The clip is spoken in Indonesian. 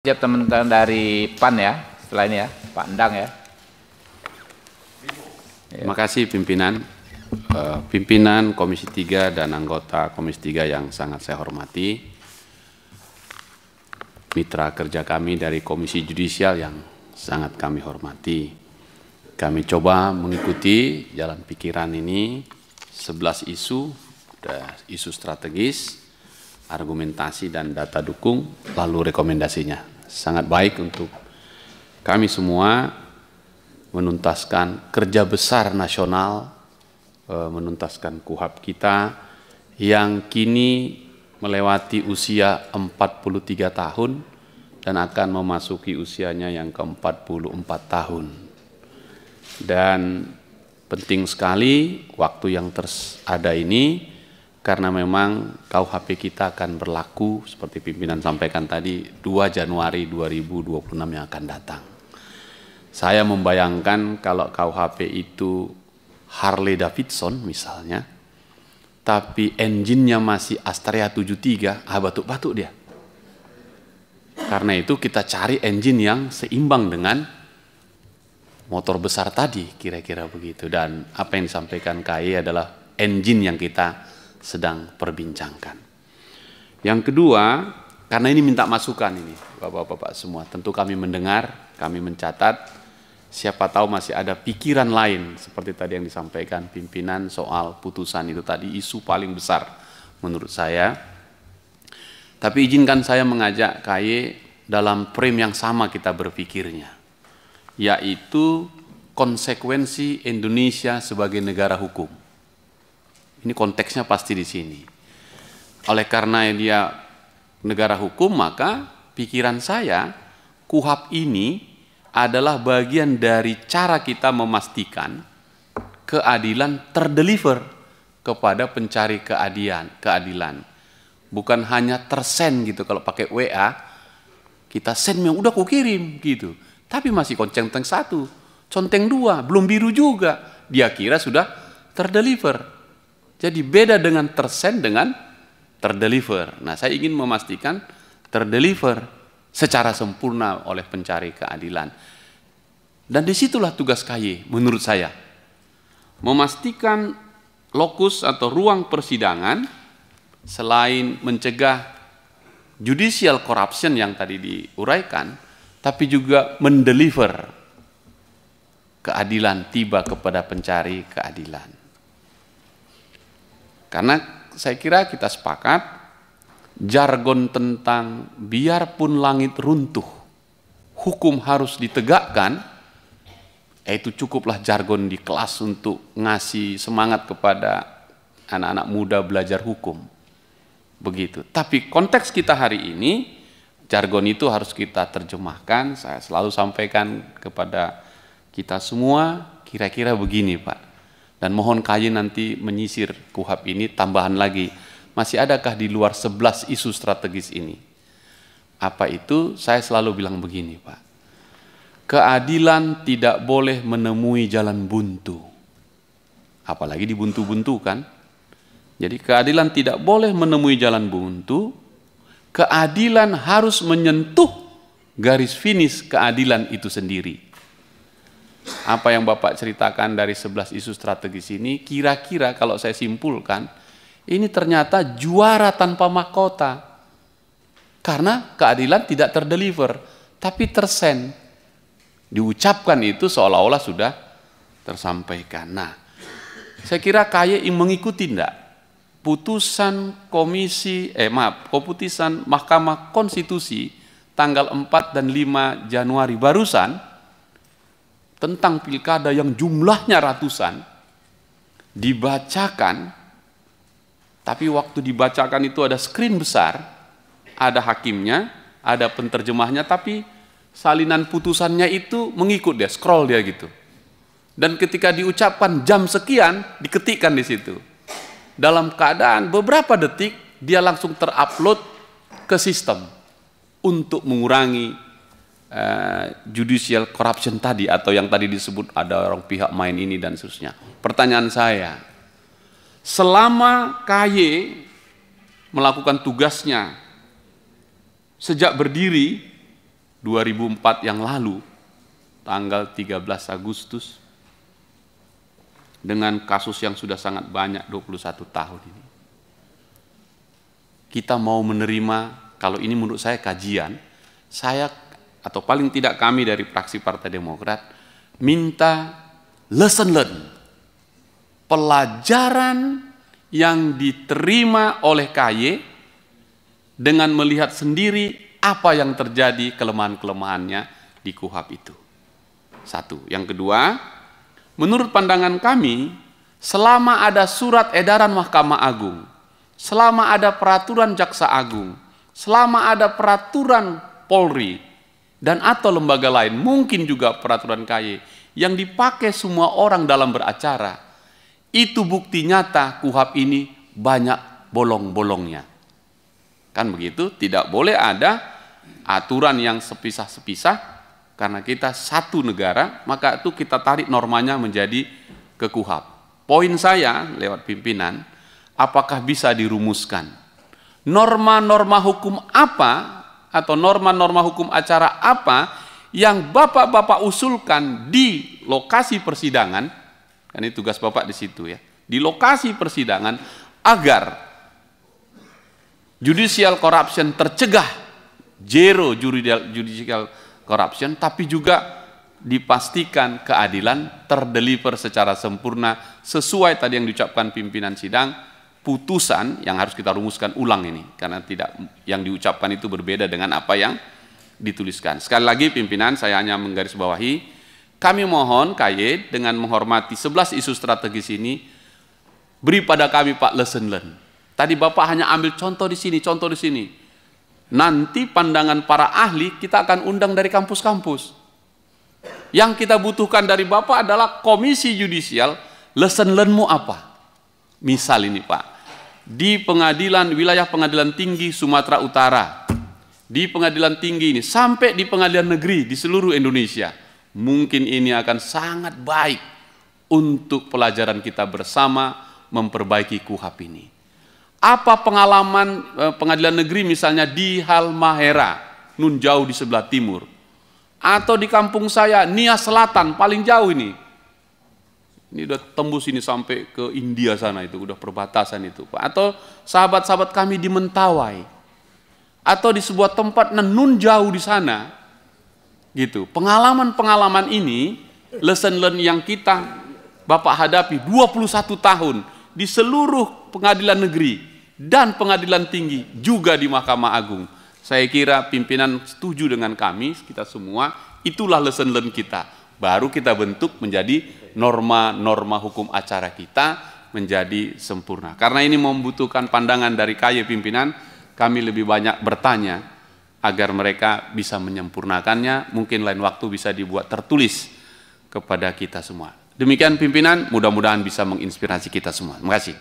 Siap teman-teman dari PAN ya, setelah ini ya, Pak Endang ya. Terima kasih pimpinan, pimpinan Komisi 3 dan anggota Komisi 3 yang sangat saya hormati, mitra kerja kami dari Komisi Judisial yang sangat kami hormati. Kami coba mengikuti jalan pikiran ini, 11 isu, isu strategis, argumentasi dan data dukung, lalu rekomendasinya. Sangat baik untuk kami semua menuntaskan kerja besar nasional, menuntaskan KUHP kita yang kini melewati usia 43 tahun dan akan memasuki usianya yang ke-44 tahun. Dan penting sekali waktu yang ada ini, karena memang KUHP kita akan berlaku seperti pimpinan sampaikan tadi 2 Januari 2026 yang akan datang. Saya membayangkan kalau KUHP itu Harley Davidson misalnya, tapi engine-nya masih Astrea 73, batuk-batuk dia. Karena itu kita cari engine yang seimbang dengan motor besar tadi, kira-kira begitu. Dan apa yang disampaikan KAI adalah engine yang kita sedang perbincangkan. Yang kedua, karena ini minta masukan ini, Bapak-bapak semua, tentu kami mendengar, kami mencatat, siapa tahu masih ada pikiran lain, seperti tadi yang disampaikan pimpinan soal putusan itu tadi, isu paling besar menurut saya. Tapi izinkan saya mengajak KAI dalam frame yang sama kita berpikirnya, yaitu konsekuensi Indonesia sebagai negara hukum. Ini konteksnya pasti di sini. Oleh karena dia negara hukum, maka pikiran saya KUHP ini adalah bagian dari cara kita memastikan keadilan terdeliver kepada pencari keadilan. Bukan hanya tersend gitu, kalau pakai WA, kita send yang udah aku kirim gitu. Tapi masih centeng 1, centeng 2, belum biru juga. Dia kira sudah terdeliver. Jadi beda dengan tersend dengan terdeliver. Nah, saya ingin memastikan terdeliver secara sempurna oleh pencari keadilan. Dan disitulah tugas KAI menurut saya. Memastikan lokus atau ruang persidangan selain mencegah judicial corruption yang tadi diuraikan, tapi juga mendeliver keadilan tiba kepada pencari keadilan. Karena saya kira kita sepakat, jargon tentang biarpun langit runtuh, hukum harus ditegakkan, itu cukuplah jargon di kelas untuk ngasih semangat kepada anak-anak muda belajar hukum. Begitu. Tapi konteks kita hari ini, jargon itu harus kita terjemahkan. Saya selalu sampaikan kepada kita semua, kira-kira begini Pak. Dan mohon KAI nanti menyisir KUHP ini tambahan lagi. Masih adakah di luar 11 isu strategis ini? Apa itu? Saya selalu bilang begini Pak. Keadilan tidak boleh menemui jalan buntu. Apalagi dibuntu-buntukan. Jadi keadilan tidak boleh menemui jalan buntu. Keadilan harus menyentuh garis finish keadilan itu sendiri. Apa yang Bapak ceritakan dari 11 isu strategis ini, kira-kira kalau saya simpulkan, ini ternyata juara tanpa mahkota. Karena keadilan tidak terdeliver, tapi tersend. Diucapkan itu seolah-olah sudah tersampaikan. Nah, saya kira KAI ingin mengikuti enggak? Putusan keputusan Mahkamah Konstitusi tanggal 4 dan 5 Januari barusan, tentang pilkada yang jumlahnya ratusan, dibacakan, tapi waktu dibacakan itu ada screen besar, ada hakimnya, ada penterjemahnya, tapi salinan putusannya itu mengikut dia, scroll dia gitu. Dan ketika diucapkan jam sekian, diketikkan di situ. Dalam keadaan beberapa detik, dia langsung terupload ke sistem untuk mengurangi judicial corruption tadi, atau yang tadi disebut ada orang pihak main ini dan seterusnya. Pertanyaan saya, selama KAI melakukan tugasnya sejak berdiri 2004 yang lalu, tanggal 13 Agustus, dengan kasus yang sudah sangat banyak 21 tahun ini. Kita mau menerima, kalau ini menurut saya kajian, saya atau paling tidak kami dari fraksi Partai Demokrat minta lesson learned, pelajaran yang diterima oleh KY dengan melihat sendiri apa yang terjadi, kelemahan-kelemahannya di KUHP itu. Satu. Yang kedua, menurut pandangan kami, selama ada surat edaran Mahkamah Agung, selama ada peraturan Jaksa Agung, selama ada peraturan Polri, dan atau lembaga lain, mungkin juga peraturan KY, yang dipakai semua orang dalam beracara, itu bukti nyata KUHP ini banyak bolong-bolongnya. Kan begitu? Tidak boleh ada aturan yang sepisah-sepisah. Karena kita satu negara, maka itu kita tarik normanya menjadi ke KUHP. Poin saya lewat pimpinan, apakah bisa dirumuskan norma-norma hukum apa atau norma-norma hukum acara apa yang Bapak-Bapak usulkan di lokasi persidangan, kan ini tugas Bapak di situ ya, di lokasi persidangan agar judicial corruption tercegah, zero judicial corruption, tapi juga dipastikan keadilan terdeliver secara sempurna sesuai tadi yang diucapkan pimpinan sidang, putusan yang harus kita rumuskan ulang ini, karena tidak yang diucapkan itu berbeda dengan apa yang dituliskan. Sekali lagi pimpinan, saya hanya menggarisbawahi, kami mohon KY dengan menghormati 11 isu strategis ini, beri pada kami Pak lesson learned. Tadi Bapak hanya ambil contoh di sini, contoh di sini. Nanti pandangan para ahli kita akan undang dari kampus-kampus. Yang kita butuhkan dari Bapak adalah komisi yudisial, lesson learn-mu apa? Misal ini Pak, di pengadilan, wilayah pengadilan tinggi Sumatera Utara, di pengadilan tinggi ini, sampai di pengadilan negeri di seluruh Indonesia, mungkin ini akan sangat baik untuk pelajaran kita bersama memperbaiki KUHP ini. Apa pengalaman pengadilan negeri misalnya di Halmahera, nun jauh di sebelah timur, atau di kampung saya Nia Selatan paling jauh ini udah tembus ini sampai ke India sana, itu udah perbatasan itu Pak. Atau sahabat-sahabat kami di Mentawai, atau di sebuah tempat nun jauh di sana gitu. Pengalaman-pengalaman ini, lesson learn yang kita Bapak hadapi 21 tahun di seluruh pengadilan negeri dan pengadilan tinggi, juga di Mahkamah Agung. Saya kira pimpinan setuju dengan kami, kita semua, itulah lesson learn kita. Baru kita bentuk menjadi norma-norma hukum acara kita menjadi sempurna. Karena ini membutuhkan pandangan dari KY pimpinan, kami lebih banyak bertanya agar mereka bisa menyempurnakannya. Mungkin lain waktu bisa dibuat tertulis kepada kita semua. Demikian pimpinan, mudah-mudahan bisa menginspirasi kita semua. Terima kasih.